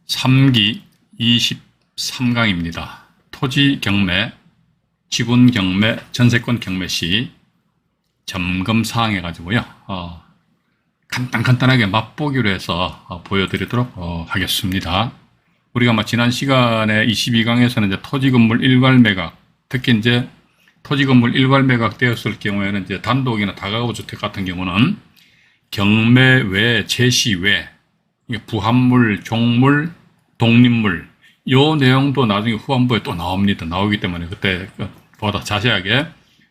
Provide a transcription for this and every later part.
3기 23강입니다. 토지 경매, 지분 경매, 전세권 경매 시 점검 사항 해가지고요. 간단하게 맛보기로 해서 보여드리도록 하겠습니다. 우리가 지난 시간에 22강에서는 이제 토지 건물 일괄 매각, 특히 이제 토지 건물 일괄 매각 되었을 경우에는 이제 단독이나 다가구 주택 같은 경우는 경매 외, 제시 외, 부합물, 종물, 독립물, 요 내용도 나중에 후반부에 또 나오기 때문에 그때 보다 자세하게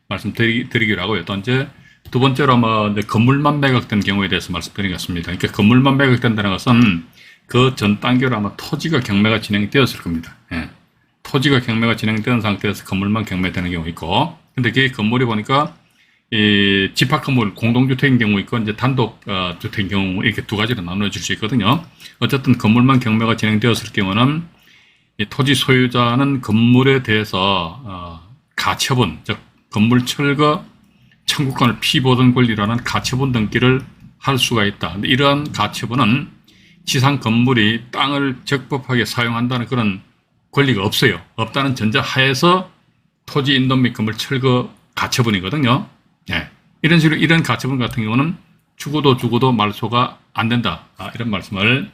말씀드리기로 하고요. 또 이제 두 번째로 아마 건물만 매각된 경우에 대해서 말씀드리겠습니다. 그러니까 건물만 매각된다는 것은 그 전 단계로 아마 토지가 경매가 진행되었을 겁니다. 예. 토지가 경매가 진행된 상태에서 건물만 경매되는 경우 있고, 근데 그 건물이 보니까 이 집합 건물 공동주택인 경우 있고 이제 단독 주택인 경우 이렇게 두 가지로 나눠질 수 있거든요. 어쨌든 건물만 경매가 진행되었을 경우는 이 토지 소유자는 건물에 대해서 가처분, 즉 건물 철거 청구권을 피보던 권리라는 가처분 등기를 할 수가 있다. 근데 이러한 가처분은 지상 건물이 땅을 적법하게 사용한다는 그런 권리가 없어요. 없다는 전제하에서 토지 인도 및 건물 철거 가처분이거든요. 네. 이런 식으로 이런 가처분 같은 경우는 죽어도 말소가 안 된다. 이런 말씀을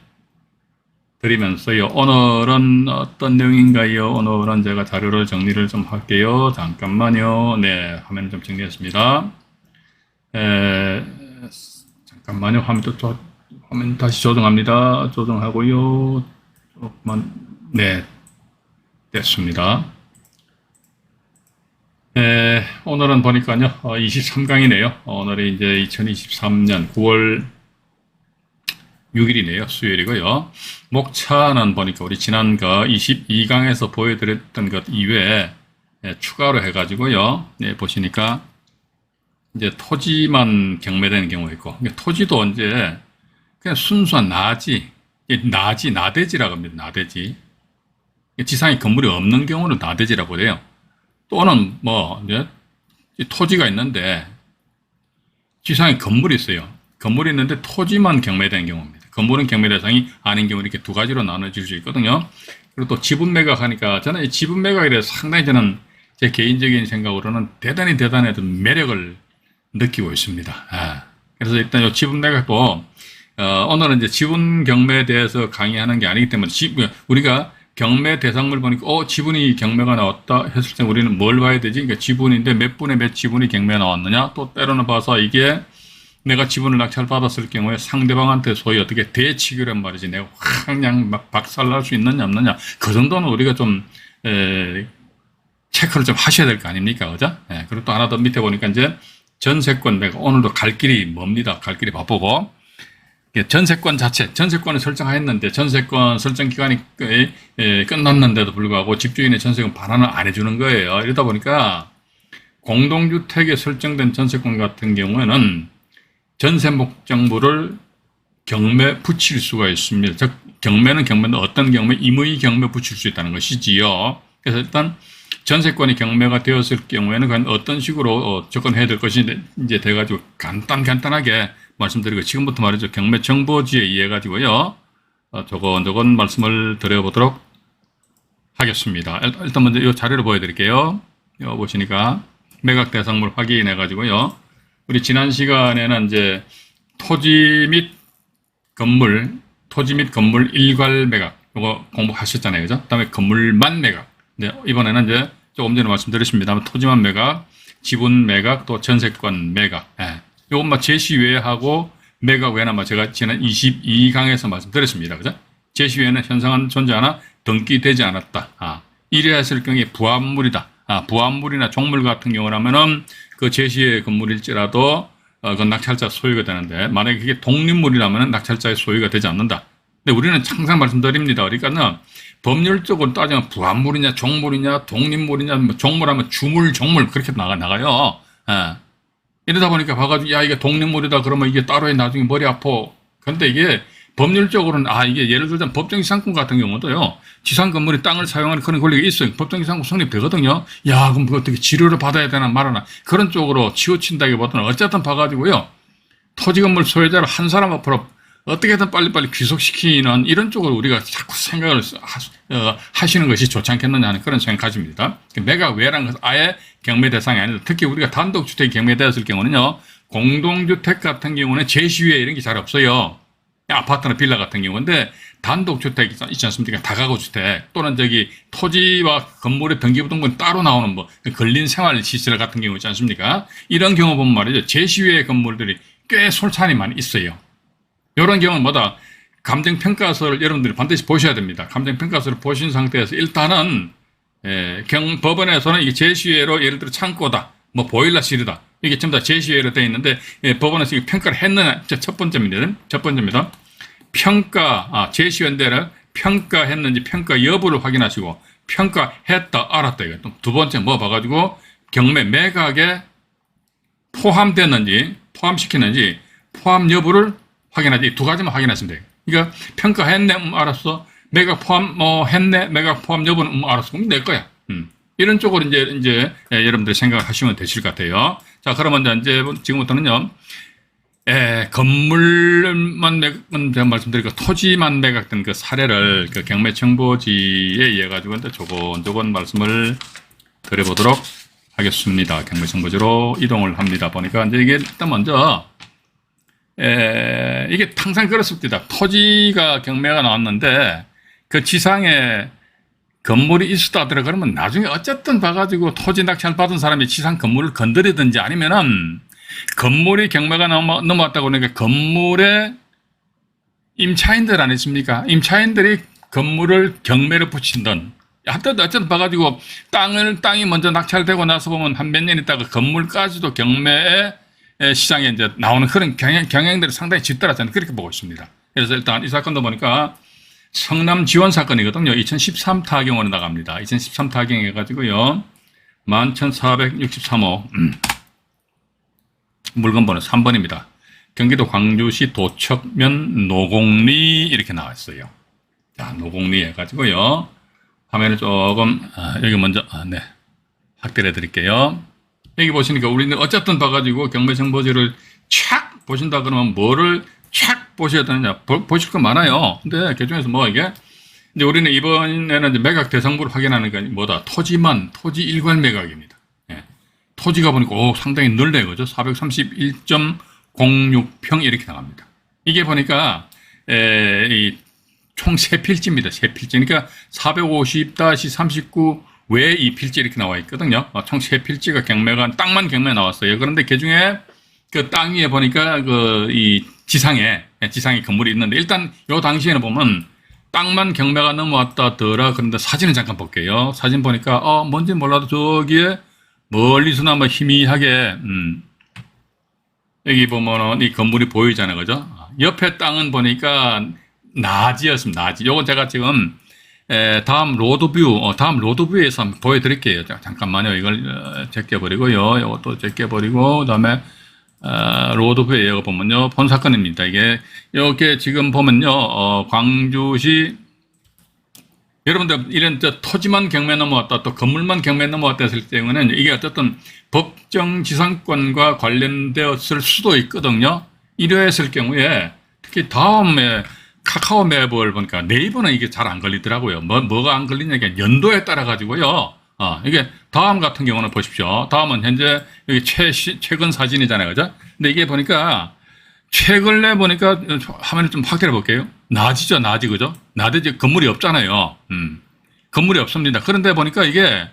드리면서요. 오늘은 어떤 내용인가요? 오늘은 제가 자료를 정리를 좀 할게요. 잠깐만요. 네, 화면 좀 정리했습니다. 잠깐만요. 화면 다시 조정합니다. 조정하고요. 조금만, 네, 됐습니다. 오늘은 보니까요, 23강이네요. 오늘이 이제 2023년 9월 6일이네요. 수요일이고요. 목차는 보니까 우리 지난 그 22강에서 보여드렸던 것 이외에 추가로 해가지고요. 네, 보시니까 이제 토지만 경매되는 경우가 있고, 토지도 이제 그냥 순수한 나대지라고 합니다. 나대지. 지상에 건물이 없는 경우는 나대지라고 해요. 또는 이제 토지가 있는데 지상에 건물이 있어요. 건물이 있는데 토지만 경매되는 경우입니다. 건물은 경매 대상이 아닌 경우 이렇게 두 가지로 나눠질 수 있거든요. 그리고 또 지분 매각하니까 저는 이 지분 매각에 대해서 상당히 저는 제 개인적인 생각으로는 대단히 매력을 느끼고 있습니다. 그래서 일단 이 지분 매각도 오늘은 이제 지분 경매에 대해서 강의하는 게 아니기 때문에 우리가 경매 대상물 보니까 지분이 경매가 나왔다 했을 때 우리는 뭘 봐야 되지? 그러니까 지분인데 몇 분의 몇 지분이 경매가 나왔느냐? 또 때로는 봐서 이게 내가 지분을 낙찰받았을 경우에 상대방한테 소위 어떻게 대치기란 말이지. 내가 그냥 막 박살날 수 있느냐 없느냐. 그 정도는 우리가 좀 체크를 좀 하셔야 될 거 아닙니까? 그죠? 그리고 또 하나 더 밑에 보니까 이제 전세권 매각. 오늘도 갈 길이 멉니다. 갈 길이 바쁘고. 전세권 자체, 전세권을 설정하였는데 전세권 설정 기간이 끝났는데도 불구하고 집주인의 전세권 반환을 안 해주는 거예요. 이러다 보니까 공동주택에 설정된 전세권 같은 경우에는 전세 목적물을 경매 붙일 수가 있습니다. 즉 경매는 어떤 경매? 임의 경매 붙일 수 있다는 것이지요. 그래서 일단 전세권이 경매가 되었을 경우에는 과연 어떤 식으로 접근해야 될 것이 이제 돼가지고 간단하게 말씀드리고 지금부터 말이죠. 경매 정보지에 의해 가지고요. 조곤조곤 말씀을 드려보도록 하겠습니다. 일단 먼저 이 자료를 보여드릴게요. 여기 보시니까 매각 대상물 확인해 가지고요. 우리 지난 시간에는 이제 토지 및 건물 일괄 매각 이거 공부하셨잖아요. 그죠? 그다음에 건물만 매각. 네, 이번에는 이제 조금 전에 말씀드렸습니다만 토지만 매각, 지분 매각, 또 전세권 매각. 요것만 제시외하고 매각 외는 제가 지난 22강에서 말씀드렸습니다. 그죠? 제시외는 현상은 존재하나 등기되지 않았다. 이래야 했을 경우에 부합물이다. 부합물이나 종물 같은 경우라면은 그 제시외 건물일지라도 그건 낙찰자 소유가 되는데 만약에 그게 독립물이라면은 낙찰자의 소유가 되지 않는다. 근데 우리는 항상 말씀드립니다. 그러니까는 법률적으로 따지면 부합물이냐 종물이냐 독립물이냐 종물하면 주물 종물 그렇게 나가요. 이러다 보니까 봐가지고 이게 독립물이다 그러면 이게 따로 해 나중에 머리 아파. 근데 이게 법률적으로는 이게 예를 들자면 법정지상권 같은 경우도요. 지상 건물이 땅을 사용하는 그런 권리가 있어요. 법정지상권 성립되거든요. 그럼 그거 어떻게 지료를 받아야 되나 말하나 그런 쪽으로 치우친다기보다는 어쨌든 봐가지고요. 토지 건물 소유자를 한 사람 앞으로 어떻게든 빨리빨리 귀속시키는 이런 쪽으로 우리가 자꾸 생각을 하시는 것이 좋지 않겠느냐 하는 그런 생각 가집니다. 매각외라는 것은 아예 경매 대상이 아니다. 특히 우리가 단독주택이 경매되었을 경우는요, 공동주택 같은 경우는 제시외 이런 게 잘 없어요. 아파트나 빌라 같은 경우인데 단독주택 있지 않습니까? 다가구주택 또는 토지와 건물의 등기부등본 따로 나오는 근린 생활시설 같은 경우 있지 않습니까? 이런 경우 보면 말이죠. 제시외의 건물들이 꽤 솔찬히 많이 있어요. 이런 경우는 감정평가서를 여러분들이 반드시 보셔야 됩니다. 감정평가서를 보신 상태에서 일단은 법원에서는 이게 제시외로 예를 들어 창고다, 보일러실이다. 이게 전부 다 제시외로 되어 있는데 법원에서 평가를 했느냐. 첫 번째입니다. 제시외인데를 평가했는지 평가 여부를 확인하시고 평가했다, 알았다. 이거. 두 번째 봐가지고 경매 매각에 포함됐는지 포함시키는지 포함 여부를 확인하지. 두 가지만 확인하시면 돼요. 그러니까 평가했네, 알았어. 매각 포함 했네, 매각 포함 여부는 알았어. 그럼 내 거야. 이런 쪽으로 이제 여러분들이 생각하시면 되실 것 같아요. 자, 그러면 이제 지금부터는요, 건물만 매각은 제가 말씀드리고 토지만 매각된 그 사례를 그 경매 정보지에 의해 가지고 조곤조곤 말씀을 드려보도록 하겠습니다. 경매 정보지로 이동을 합니다. 보니까 이제 이게 일단 먼저 이게 항상 그렇습니다. 토지가 경매가 나왔는데 그 지상에 건물이 있었다 하더라도 그러면 나중에 어쨌든 봐가지고 토지 낙찰 받은 사람이 지상 건물을 건드리든지 아니면은 건물이 경매가 넘어왔다고 그러니까 건물에 임차인들 아니십니까? 임차인들이 건물을 경매를 붙인던 하여튼 어쨌든 봐가지고 땅이 먼저 낙찰되고 나서 보면 한 몇 년 있다가 건물까지도 경매에 시장에 이제 나오는 그런 경향들이 상당히 짙더라. 저는 그렇게 보고 있습니다. 그래서 일단 이 사건도 보니까 성남 지원 사건이거든요. 2013 타경으로 나갑니다. 2013 타경 해가지고요. 11,463호. 물건번호 3번입니다. 경기도 광주시 도척면 노곡리 이렇게 나와 있어요. 자, 노곡리 해가지고요. 화면을 조금, 여기 먼저, 확대를 해드릴게요. 여기 보시니까 우리는 어쨌든 봐가지고 경매정보지를 촥 보신다 그러면 뭐를 촥 보셔야 되느냐. 보실 거 많아요. 근데 그 중에서 이게, 이제 우리는 이번에는 이제 매각 대상부를 확인하는 게 토지 일괄 매각입니다. 예. 토지가 보니까, 상당히 넓네요. 그죠? 431.06평 이렇게 나갑니다. 이게 보니까, 총 3필지입니다. 3필지. 그러니까 450-39 외 2필지 이렇게 나와 있거든요. 총 3필지가 땅만 경매 나왔어요. 그런데 그 중에 그 땅 위에 보니까 이 지상에 건물이 있는데 일단 요 당시에는 보면 땅만 경매가 넘어왔다더라. 그런데 사진을 잠깐 볼게요. 사진 보니까, 뭔지 몰라도 저기에 멀리서나마 희미하게, 여기 보면은 이 건물이 보이잖아요. 그죠? 옆에 땅은 보니까 나지였습니다. 나지. 요거 제가 지금 다음 로드뷰에서 한번 보여드릴게요. 잠깐만요. 이걸 제껴버리고요. 요것도 제껴버리고, 그 다음에 로드뷰에 이거 보면요. 본 사건입니다. 이게 지금 보면요. 광주시, 여러분들 이런 토지만 경매 넘어왔다, 또 건물만 경매 넘어왔다 했을 때는 이게 어쨌든 법정 지상권과 관련되었을 수도 있거든요. 이러했을 경우에 특히 다음에 카카오 맵을 보니까 네이버는 이게 잘 안 걸리더라고요. 뭐가 안 걸리냐면 연도에 따라 가지고요. 이게 다음 같은 경우는 보십시오. 다음은 현재 여기 최근 사진이잖아요. 그죠? 근데 이게 보니까 최근에 보니까 화면을 좀 확대해 볼게요. 낮이죠, 낮이. 그죠? 낮에 건물이 없잖아요. 건물이 없습니다. 그런데 보니까 이게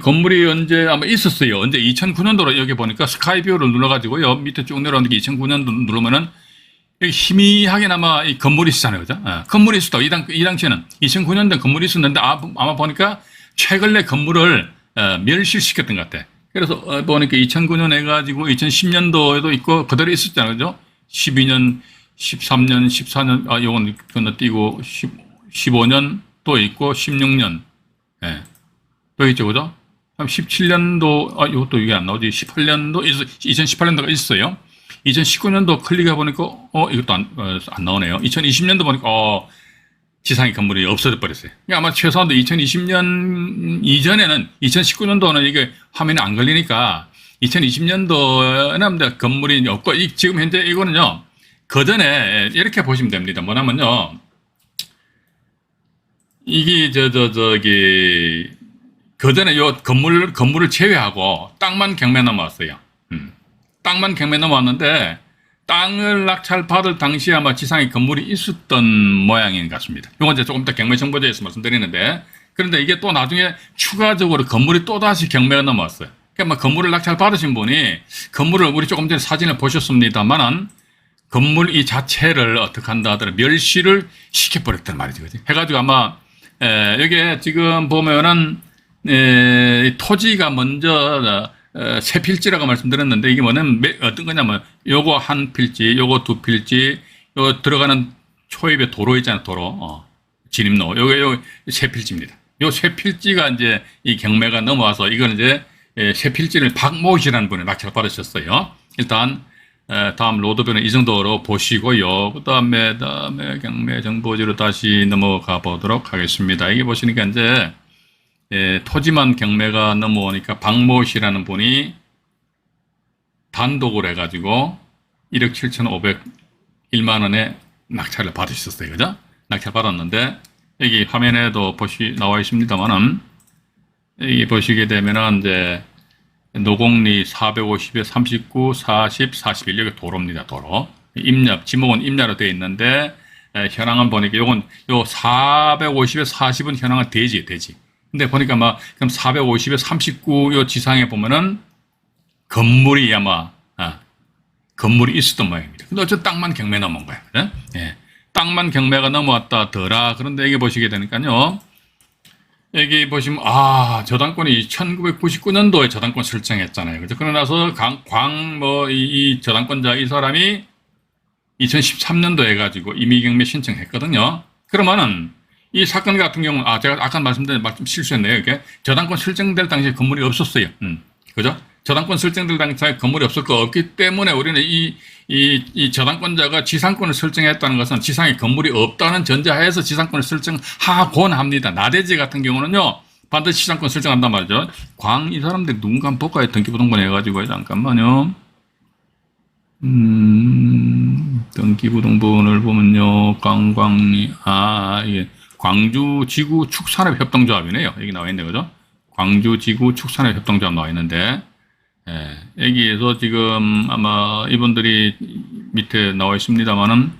건물이 언제 아마 있었어요. 언제 2009년도로 여기 보니까 스카이뷰를 눌러가지고요. 밑에 쭉 내려오는 게 2009년도 누르면은 여기 희미하게나마 이 건물이 있었잖아요. 그죠? 건물이 있었다. 이 당시에는 2009년도에 건물이 있었는데 아마 보니까 최근에 건물을 멸실시켰던 것 같아. 그래서 보니까 2009년 해가지고 2010년도에도 있고 그대로 있었잖아요. 그죠? 12년, 13년, 14년, 요건 건너뛰고 15년 또 있고 16년. 예. 또 있죠. 그죠? 17년도, 이것도 이게 안 나오지. 18년도, 2018년도가 있어요. 2019년도 클릭해 보니까, 이것도 안 나오네요. 2020년도 보니까, 지상의 건물이 없어져 버렸어요. 그러니까 아마 최소한도 2020년 이전에는 2019년도는 이게 화면이 안 걸리니까 2020년도에는 건물이 없고 지금 현재 이거는요 그 전에 이렇게 보시면 됩니다. 뭐냐면요. 이게 저기 그 전에 요 건물을 제외하고 땅만 경매 넘어왔어요. 땅만 경매 넘어왔는데 땅을 낙찰받을 당시에 아마 지상에 건물이 있었던 모양인 것 같습니다. 이건 이제 조금 더 경매 정보제에서 말씀드리는데, 그런데 이게 또 나중에 추가적으로 건물이 또 다시 경매가 넘어왔어요. 그러니까 건물을 낙찰받으신 분이 건물을 우리 조금 전에 사진을 보셨습니다만은 건물 이 자체를 어떻게 한다 하더라 멸시를 시켜버렸단 말이죠. 그치? 해가지고 아마 여기에 지금 보면은 토지가 먼저 세 필지라고 말씀드렸는데 이게 뭐냐면 어떤 거냐면 요거 한 필지, 요거 두 필지, 요 들어가는 초입에 도로 있잖아요. 도로 진입로 요게 세 필지입니다. 요 세 필지가 이제 이 경매가 넘어와서 이거는 이제 세 필지를 박모 씨라는 분이 낙찰 받으셨어요. 일단 다음 로드뷰는 이 정도로 보시고요. 그다음에 경매 정보지로 다시 넘어가 보도록 하겠습니다. 이게 보시니까 이제 토지만 경매가 넘어오니까 박모 씨라는 분이 단독을 해가지고 1억 7,501만 원에 낙찰을 받으셨어요. 그죠? 낙찰 받았는데 여기 화면에도 나와 있습니다만은 여기 보시게 되면은 이제 노곡리 450에 39, 40, 41 여기 도로입니다. 도로. 임야 지목은 임야로 되어 있는데 현황은 보니까 요건 요 450에 40은 현황은 대지. 근데 보니까 그럼 450에 39 요 지상에 보면은 건물이 아마 건물이 있었던 모양입니다. 근데 어쨌든 땅만 경매 넘어온 거예요. 그죠? 예. 땅만 경매가 넘어왔다더라. 그런데 여기 보시게 되니까요. 여기 보시면 저당권이 1999년도에 저당권 설정했잖아요. 그죠? 그러고 나서 이 저당권자 이 사람이 2013년도에 해가지고 임의경매 신청했거든요. 그러면은 이 사건 같은 경우는 제가 아까 말씀드린 좀 실수했네요. 이게 저당권 설정될 당시에 건물이 없었어요. 그죠? 저당권 설정될 당시에 건물이 없기 때문에 우리는 이 저당권자가 지상권을 설정했다는 것은 지상에 건물이 없다는 전제하에서 지상권을 설정하곤 합니다. 나대지 같은 경우는요, 반드시 지상권 설정한단 말이죠. 이 사람들이 누군가 한번 볼까요? 등기부등본 해가지고, 잠깐만요. 등기부등본을 보면요, 이게 광주지구축산업협동조합이네요. 여기 나와 있는데, 그죠? 광주지구축산업협동조합 나와 있는데, 여기에서 지금 아마 이분들이 밑에 나와 있습니다만은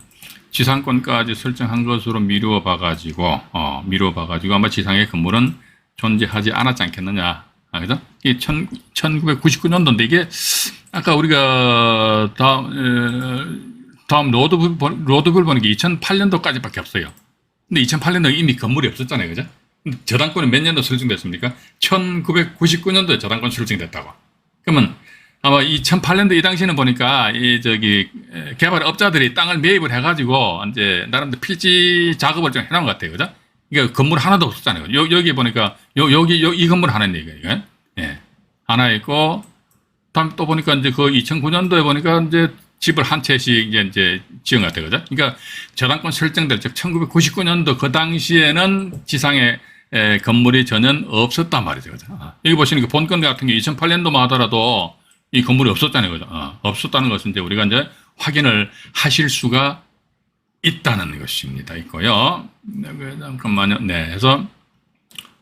지상권까지 설정한 것으로 미루어 봐가지고 아마 지상의 건물은 존재하지 않았지 않겠느냐. 그죠? 이게 1999년도인데 이게 아까 우리가 다음 로드뷰를 보는 게 2008년도까지밖에 없어요. 근데 2008년도에 이미 건물이 없었잖아요. 그죠? 저당권이 몇 년도 설정됐습니까? 1999년도에 저당권 설정됐다고. 그러면 아마 2008년도 이 당시에는 보니까 개발업자들이 땅을 매입을 해가지고 이제 나름대로 필지 작업을 좀 해놓은 것 같아요. 그죠? 그러니까 건물 하나도 없었잖아요. 여기 보니까 이 건물 하나 있네, 이거. 예. 하나 있고, 다음 또 보니까 이제 그 2009년도에 보니까 이제 집을 한 채씩 이제 지은 것 같아요. 그죠? 그러니까 저당권 설정될 즉 1999년도 그 당시에는 지상에 건물이 전혀 없었단 말이죠. 그죠? 여기 보시는 그 본건 같은 게 2008년도만 하더라도 이 건물이 없었다는 거죠. 없었다는 것은 이제 우리가 이제 확인을 하실 수가 있다는 것입니다. 있고요. 잠깐만요. 네. 그래서,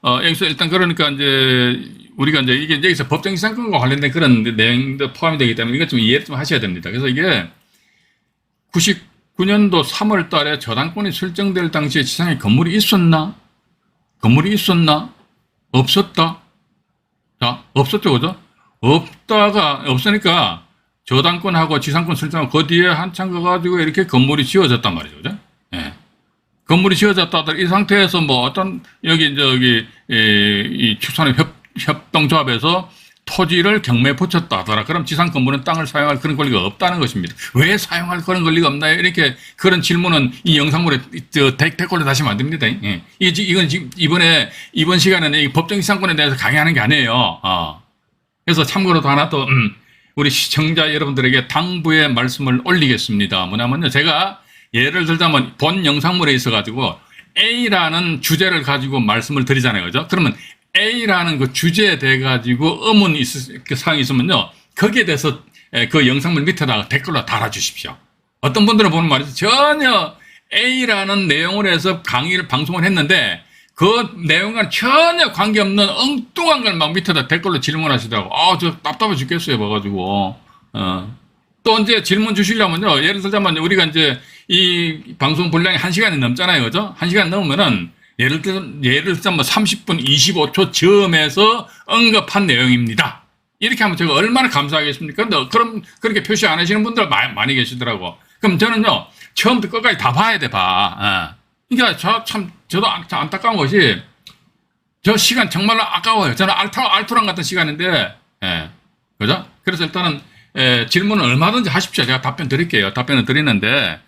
여기서 일단 그러니까 이제 우리가 이제 이게 여기서 법정지상권과 관련된 그런 내용도 포함이 되기 때문에 이것 좀 이해를 좀 하셔야 됩니다. 그래서 이게 99년도 3월 달에 저당권이 설정될 당시에 지상에 건물이 있었나? 없었다? 자, 없었죠, 그죠? 없으니까 저당권하고 지상권 설정하고 그 뒤에 한참 가가지고 이렇게 건물이 지어졌단 말이죠, 그죠? 예. 건물이 지어졌다 하더라도 이 상태에서 어떤, 이 축산협동조합에서 토지를 경매에 붙였다 하더라. 그럼 지상 건물은 땅을 사용할 그런 권리가 없다는 것입니다. 왜 사용할 그런 권리가 없나요? 이렇게 그런 질문은 이 영상물에 댓글로 다시면 안 됩니다. 예. 이건 지금 이번 시간에는 이 법정지상권에 대해서 강의하는 게 아니에요. 그래서 참고로 하나 또 우리 시청자 여러분들에게 당부의 말씀을 올리겠습니다. 뭐냐면요, 제가 예를 들자면 본 영상물에 있어가지고 A라는 주제를 가지고 말씀을 드리잖아요, 그죠? 그러면 A라는 그 주제에 대해 가지고 사항이 있으면요, 거기에 대해서 그 영상물 밑에다가 댓글로 달아주십시오. 어떤 분들은 보는 말이죠. 전혀 A라는 내용을 해서 방송을 했는데 그 내용과는 전혀 관계없는 엉뚱한 걸 막 밑에다 댓글로 질문하시더라고. 저 답답해 죽겠어요, 봐가지고. 또 이제 질문 주시려면요. 예를 들자면 우리가 이제 이 방송 분량이 1시간이 넘잖아요. 그죠? 1시간 넘으면은 예를 들자면 30분 25초 즈음에서 언급한 내용입니다. 이렇게 하면 제가 얼마나 감사하겠습니까? 근데 그럼 그렇게 표시 안 하시는 분들 많이 계시더라고. 그럼 저는요, 처음부터 끝까지 다 봐야 돼, 봐. 그러니까 저도 안타까운 것이, 저 시간 정말로 아까워요. 저는 알토란 같은 시간인데, 그죠? 그래서 일단은, 질문은 얼마든지 하십시오. 제가 답변 드릴게요. 답변을 드리는데,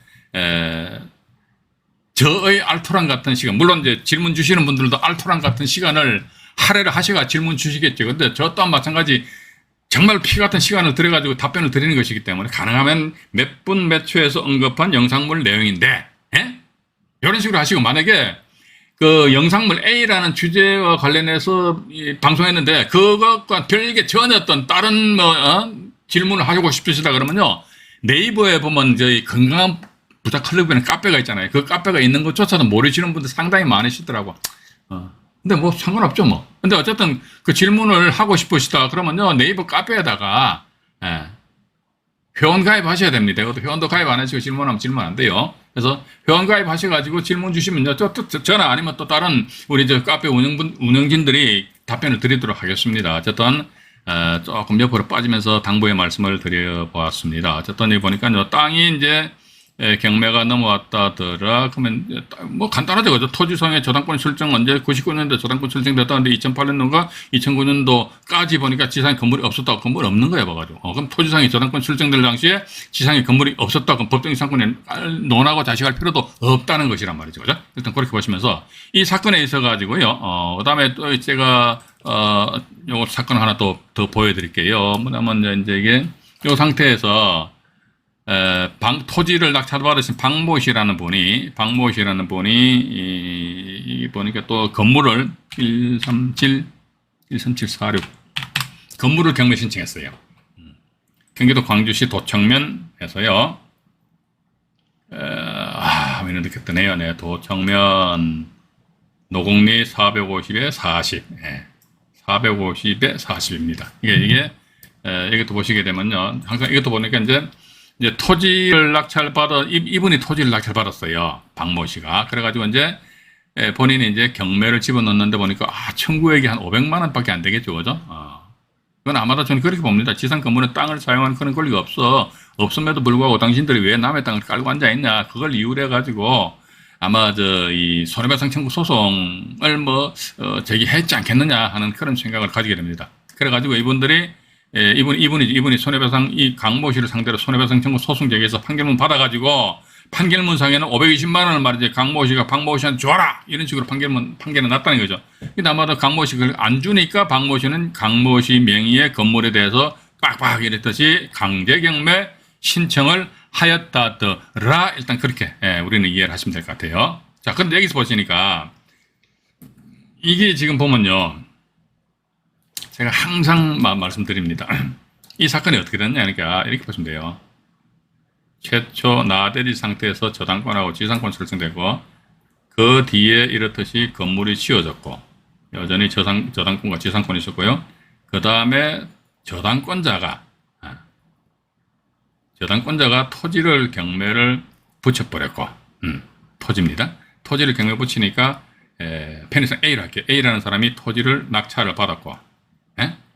저의 알토란 같은 시간, 물론 이제 질문 주시는 분들도 알토란 같은 시간을 할애를 하셔가 질문 주시겠죠. 근데 저 또한 마찬가지 정말 피 같은 시간을 들여가지고 답변을 드리는 것이기 때문에 가능하면 몇 분 몇 초에서 언급한 영상물 내용인데, 이런 식으로 하시고, 만약에 그 영상물 A라는 주제와 관련해서 방송했는데 그것과 별개 전혀 어떤 다른 질문을 하고 싶으시다 그러면요, 네이버에 보면 저희 건강한 부자 클럽이라는 카페가 있잖아요. 그 카페가 있는 것조차도 모르시는 분들 상당히 많으시더라고. 근데 뭐 상관없죠, 뭐. 근데 어쨌든 그 질문을 하고 싶으시다 그러면요, 네이버 카페에다가 회원 가입하셔야 됩니다. 이것도 회원도 가입 안 하시고 질문하면 질문 안 돼요. 그래서 회원 가입하셔가지고 질문 주시면요, 또 전화 아니면 또 다른 우리 저 카페 운영진들이 답변을 드리도록 하겠습니다. 어쨌든 조금 옆으로 빠지면서 당부의 말씀을 드려보았습니다. 어쨌든 여기 보니까 땅이 이제 경매가 넘어왔다더라. 그러면 뭐 간단하죠, 그죠? 토지상의 저당권 설정 언제 99년도에 저당권 설정됐다는데 2008년도가 2009년도까지 보니까 지상에 건물이 없었다고. 건물 없는 거야, 봐가지고. 그럼 토지상의 저당권 설정될 당시에 지상에 건물이 없었다고. 그럼 법정의 상권에 논하고 자식할 필요도 없다는 것이란 말이죠, 그죠? 일단 그렇게 보시면서 이 사건에 있어가지고요. 그다음에 또 제가 요거 사건 하나 더 보여드릴게요. 뭐냐면 이제 이게 요 상태에서 토지를 낙찰받으신 박모 씨라는 분이 보니까 또 건물을 13746 건물을 경매 신청했어요. 경기도 광주시 도청면에서요. 이런 느낌 드네요. 네, 도청면 노곡리 450에 40, 450에 40입니다. 이게 이것도 보시게 되면요. 항상 이것도 보니까 이제 토지를 이분이 토지를 낙찰받았어요. 박모 씨가. 그래가지고 이제 본인이 이제 경매를 집어넣는데 보니까 청구액이 한 500만 원밖에 안 되겠죠, 그죠? 그건 아마도 저는 그렇게 봅니다. 지상 건물에 땅을 사용하는 그런 권리가 없음에도 불구하고 당신들이 왜 남의 땅을 깔고 앉아 있냐, 그걸 이유로 해가지고 아마 이 손해배상 청구 소송을 제기했지 않겠느냐 하는 그런 생각을 가지게 됩니다. 그래가지고 이분이 손해배상, 이 강모 씨를 상대로 손해배상 청구 소송 제기해서 판결문 받아가지고, 판결문상에는 520만 원을 말이지, 강모 씨가 박모 씨한테 줘라! 이런 식으로 판결은 났다는 거죠. 근데 아마도 강모 씨가 안 주니까 박모 씨는 강모 씨 명의의 건물에 대해서 빡빡 이랬듯이 강제경매 신청을 하였다더라. 일단 그렇게, 우리는 이해를 하시면 될 것 같아요. 자, 근데 여기서 보시니까, 이게 지금 보면요, 제가 항상 말씀드립니다. 이 사건이 어떻게 됐냐, 그러니까 이렇게 보시면 돼요. 최초 나대지 상태에서 저당권하고 지상권 설정되고, 그 뒤에 이렇듯이 건물이 지어졌고, 여전히 저당권과 지상권이 있었고요. 그 다음에 저당권자가 토지를 경매를 붙여버렸고, 토지입니다. 토지를 경매 붙이니까 편의상 A로 할게요. A라는 사람이 토지를 낙찰을 받았고,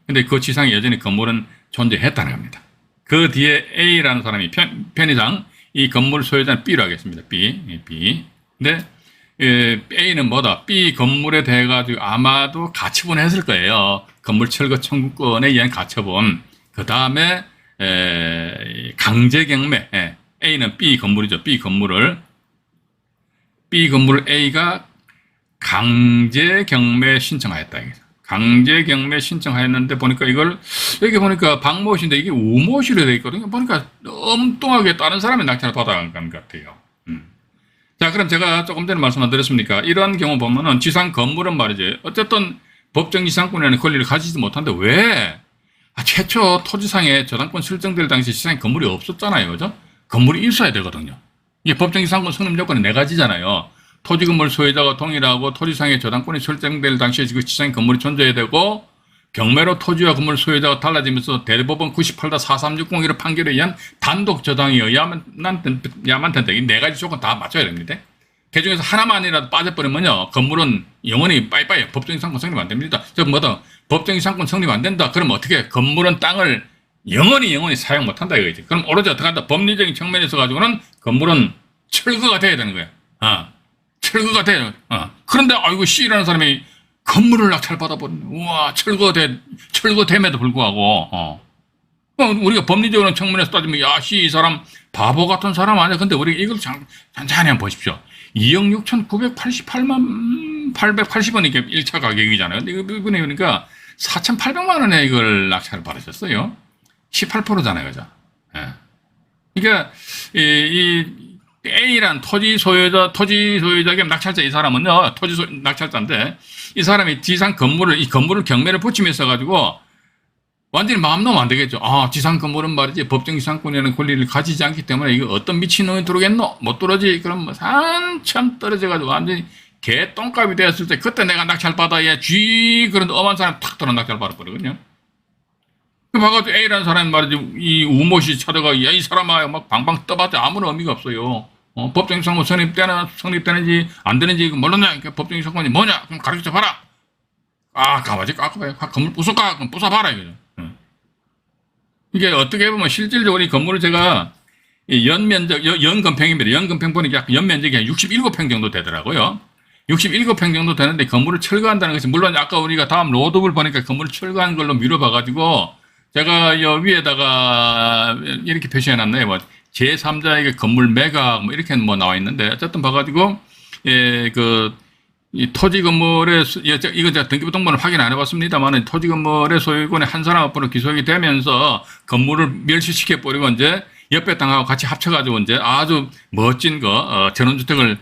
근데 그 지상에 여전히 건물은 존재했다는 겁니다. 그 뒤에 A라는 사람이 편의상 이 건물 소유자는 B로 하겠습니다. B. 근데 A는 뭐다? B 건물에 대해 가지고 아마도 가처분 했을 거예요. 건물 철거 청구권에 의한 가처분. 그 다음에 강제 경매. A는 B 건물이죠. B 건물을 A가 강제 경매 신청하였다. 강제 경매 신청하였는데 보니까 이걸 여기 보니까 박모 씨인데 이게 우모 씨로 되어 있거든요. 보니까 엉뚱하게 다른 사람의 낙찰을 받아간 것 같아요. 자, 그럼 제가 조금 전에 말씀 안 드렸습니까? 이런 경우 보면은 지상 건물은 말이죠. 어쨌든 법정 지상권이라는 권리를 가지지 못한데 왜? 최초 토지상에 저당권 설정될 당시 지상에 건물이 없었잖아요. 그죠? 건물이 있어야 되거든요. 이게 법정이상권 성립 요건이 네 가지잖아요. 토지 건물 소유자가 동일하고 토지상의 저당권이 설정될 당시에 그 지상의 건물이 존재해야 되고, 경매로 토지와 건물 소유자가 달라지면서 대법원 98-4360 판결에 의한 단독 저당이 의야만 된다. 이 네 가지 조건 다 맞춰야 됩니다. 그 중에서 하나만이라도 빠져버리면요, 건물은 영원히 빠이빠이 법정이상권 성립 안 됩니다. 법정이상권 성립 안 된다. 그럼 어떻게? 건물은 땅을 영원히 사용 못 한다 이거지. 그럼 오로지 어떻게 한다? 법리적인 측면에서 가지고는 건물은 철거가 돼야 되는 거야. 철거가 돼요. 그런데 아이고 C라는 사람이 건물을 낙찰받아버리네. 우와, 철거됨에도 불구하고, 우리가 법리적으로 측면에서 따지면, 야, 이 사람 바보 같은 사람 아니야. 근데 우리가 이걸 잔잔히 한번 보십시오. 2억 6,988만 880원이 이게 1차 가격이잖아요. 근데 이번에 보니까 4,800만 원에 이걸 낙찰을 받으셨어요. 18%잖아요. 그죠? 예. 그러니까, 이 A란 토지 소유자 겸 낙찰자 이 사람은요, 낙찰자인데, 이 사람이 지상 건물을, 이 건물을 경매를 붙이면서 가지고, 완전히 마음 놓으면 안 되겠죠. 지상 건물은 말이지, 법정 지상권이라는 권리를 가지지 않기 때문에, 이거 어떤 미친놈이 들어오겠노? 못 들어오지. 그럼 뭐, 한참 떨어져가지고, 완전히 개똥값이 되었을 때, 그때 내가 낙찰받아야 그런 엄한 사람 탁 들어 낙찰받아버리거든요. 봐가지고 A라는 사람이 말이지, 이 우모씨 찾아가, 야, 이 사람아, 막 방방 떠봤자 아무런 의미가 없어요. 법정이상권 성립되는지 안 되는지 모르냐? 그러니까 법정이상권이 뭐냐? 그럼 가르쳐 봐라. 가만히 깎아봐요. 건물 부숴까? 그럼 부숴봐라 이거죠. 이게 어떻게 보면 실질적으로 이 건물을 제가 연건평입니다. 연건평 보니까 연면적이 한 67평 정도 되더라고요. 67평 정도 되는데 건물을 철거한다는 것이, 물론 아까 우리가 다음 로드를 보니까 건물을 철거한 걸로 미뤄봐가지고 제가 여 위에다가 이렇게 표시해놨네요. 뭐 제3자에게 건물 매각 뭐 이렇게 뭐 나와 있는데, 어쨌든 봐가지고 이 토지 건물의 이거 제가 등기부등본을 확인 안 해봤습니다만, 토지 건물의 소유권의 한 사람 앞으로 기소하게 되면서 건물을 멸시시켜 버리고 이제 옆에 땅하고 같이 합쳐가지고 이제 아주 멋진 전원주택을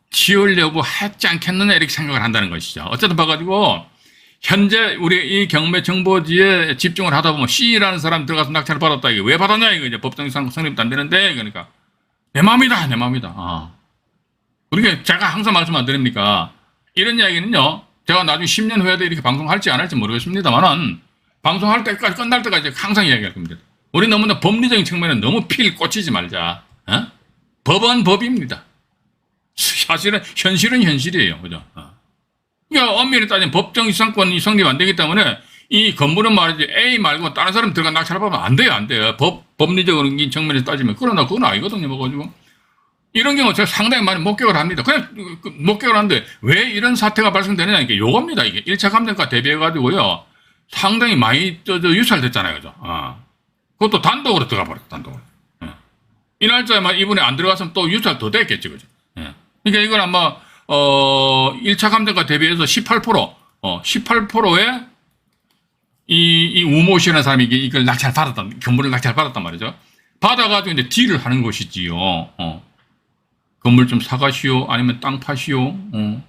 지으려고 했지 않겠느냐 이렇게 생각을 한다는 것이죠. 어쨌든 봐가지고 현재 우리 이 경매 정보지에 집중을 하다 보면 C라는 사람 들어가서 낙찰을 받았다. 이게 왜 받았냐? 이거 이제 법정이상 성립도 안 되는데, 그러니까 내 마음이다. 우리가 제가 항상 말씀 안 드립니까? 이런 이야기는요, 제가 나중에 10년 후에도 이렇게 방송할지 안 할지 모르겠습니다만은, 방송할 때까지 끝날 때까지 항상 이야기할 겁니다. 우리 너무나 법리적인 측면에 너무 필 꽂히지 말자. 법은 법입니다. 사실은 현실은 현실이에요. 그죠? 그러니까 엄밀히 따지면 법정이상권이 성립 안 되기 때문에 이 건물은 말이지 A 말고 다른 사람 들어가 낙찰을 받으면 안 돼요. 법리적인 측면에서 따지면. 그러나 그건 아니거든요. 뭐가지고. 이런 경우 제가 상당히 많이 목격을 합니다. 그냥 목격을 하는데 왜 이런 사태가 발생되느냐. 이게 요겁니다. 이게 1차 감정과 대비해가지고요. 상당히 많이 유찰됐잖아요. 그죠? 그것도 단독으로 들어가 버렸다. 단독으로. 이 날짜에만 이분이 안 들어갔으면 또 유찰 더 됐겠지. 그죠? 그러니까 이건 아마 1차 감정과 대비해서 18%의 이 우모 씨라는 사람이 이걸 건물을 낙찰받았단 말이죠. 받아가지고 이제 딜을 하는 것이지요. 건물 좀 사가시오. 아니면 땅 파시오.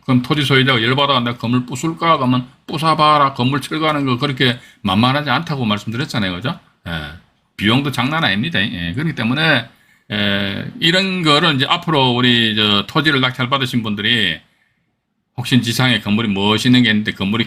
그럼 토지 소유자가 열받아가 내가 건물 부술까? 그러면 부숴봐라. 건물 철거하는 거 그렇게 만만하지 않다고 말씀드렸잖아요. 그죠? 비용도 장난 아닙니다. 그렇기 때문에 이런 거를 이제 앞으로 우리 토지를 낙찰받으신 분들이 혹시 지상에 건물이 멋있는 게 있는데 건물이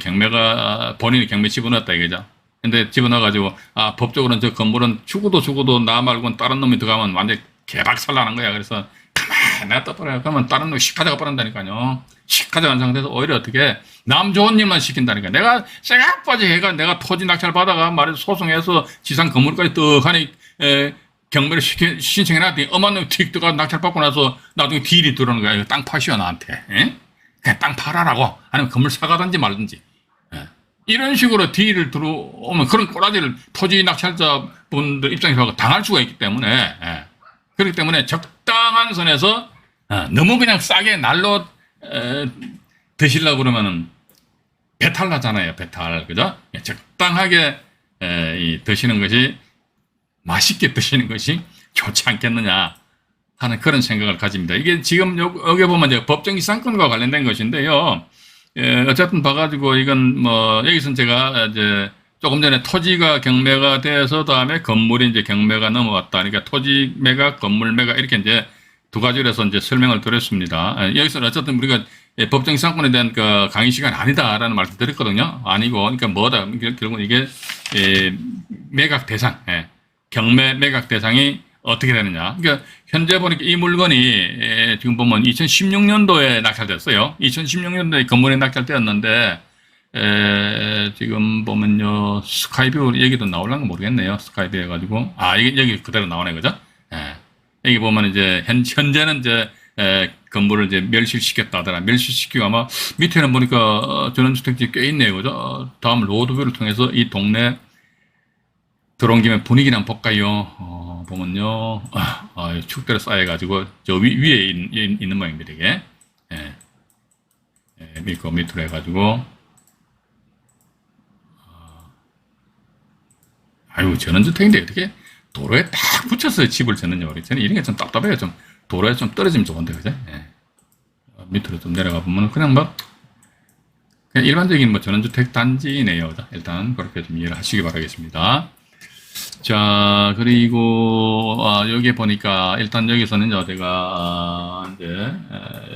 본인이 경매 집어넣었다 이거죠. 근데 집어넣어가지고 법적으로는 저 건물은 죽어도 나 말고는 다른 놈이 들어가면 완전 개박살나는 거야. 그래서 가만히 놔둬버려요. 그러면 다른 놈이 씩 가져가 버린다니까요. 씩 가져간 상태에서 오히려 어떻게 남 좋은 일만 시킨다니까. 내가 쇠각빠지 해가 내가 토지 낙찰 받아가 말해서 소송해서 지상 건물까지 떡하니 경매를 신청해놨더니 엄한 놈이 틱 들어가 낙찰 받고 나서 나중에 딜이 들어오는 거야. 이거 땅 파시오 나한테. 그냥 땅 팔아라고. 아니면 건물 사가든지 말든지. 이런 식으로 딜을 들어오면 그런 꼬라지를 토지 낙찰자 분들 입장에서 당할 수가 있기 때문에, 그렇기 때문에 적당한 선에서 너무 그냥 싸게 날로 드시려고 그러면은 배탈 나잖아요. 배탈. 그죠? 적당하게 드시는 것이, 맛있게 드시는 것이 좋지 않겠느냐 하는 그런 생각을 가집니다. 이게 지금 여기 보면 이제 법정이상권과 관련된 것인데요. 어쨌든 봐가지고 이건 뭐 여기서 제가 이제 조금 전에 토지가 경매가 돼서 다음에 건물이 이제 경매가 넘어갔다. 그러니까 토지 매각, 건물 매각 이렇게 이제 두 가지로 해서 이제 설명을 드렸습니다. 여기서는 어쨌든 우리가 법정 이상권에 대한 그 강의 시간이 아니다라는 말씀 드렸거든요. 아니고, 그러니까 뭐다. 결국은 이게 매각 대상, 경매 매각 대상이 어떻게 되느냐. 그러니까 현재 보니까 이 물건이 지금 보면 2016년도에 낙찰됐어요. 2016년도에 건물이 낙찰되었는데 지금 보면요 스카이뷰 얘기도 나올란가 모르겠네요. 스카이뷰 해가지고 이게 여기 그대로 나오네, 그죠? 여기 보면 이제 현재는 이제 건물을 이제 멸실시켰다 하더라. 멸실시키고 아마 밑에는 보니까 전원주택지 꽤 있네요, 그죠? 다음 로드뷰를 통해서 이 동네 들어온 김에 분위기나 한번 볼까요? 보면요 축대로 쌓여가지고 저 위에 있는 모양입니다. 이게 밀고 밑으로 해가지고 전원주택인데 어떻게 도로에 딱 붙여서 집을 짓느냐. 저는 이런 게 좀 답답해요. 좀 도로에 좀 떨어지면 좋은데, 그죠? 밑으로 좀 내려가 보면 그냥 그냥 일반적인 전원주택 단지네요. 그죠? 일단 그렇게 좀 이해를 하시기 바라겠습니다. 자, 그리고 여기 보니까 일단 여기서는 제가 이제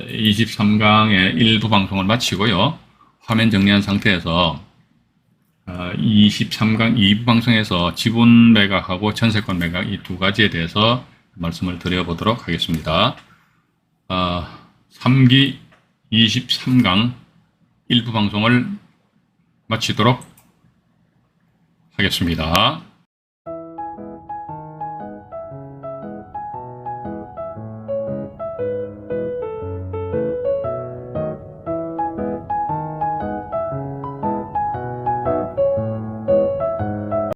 23강의 일부 방송을 마치고요. 화면 정리한 상태에서 23강 2부 방송에서 지분 매각하고 전세권 매각 이 두 가지에 대해서 말씀을 드려보도록 하겠습니다. 3기 23강 1부 방송을 마치도록 하겠습니다.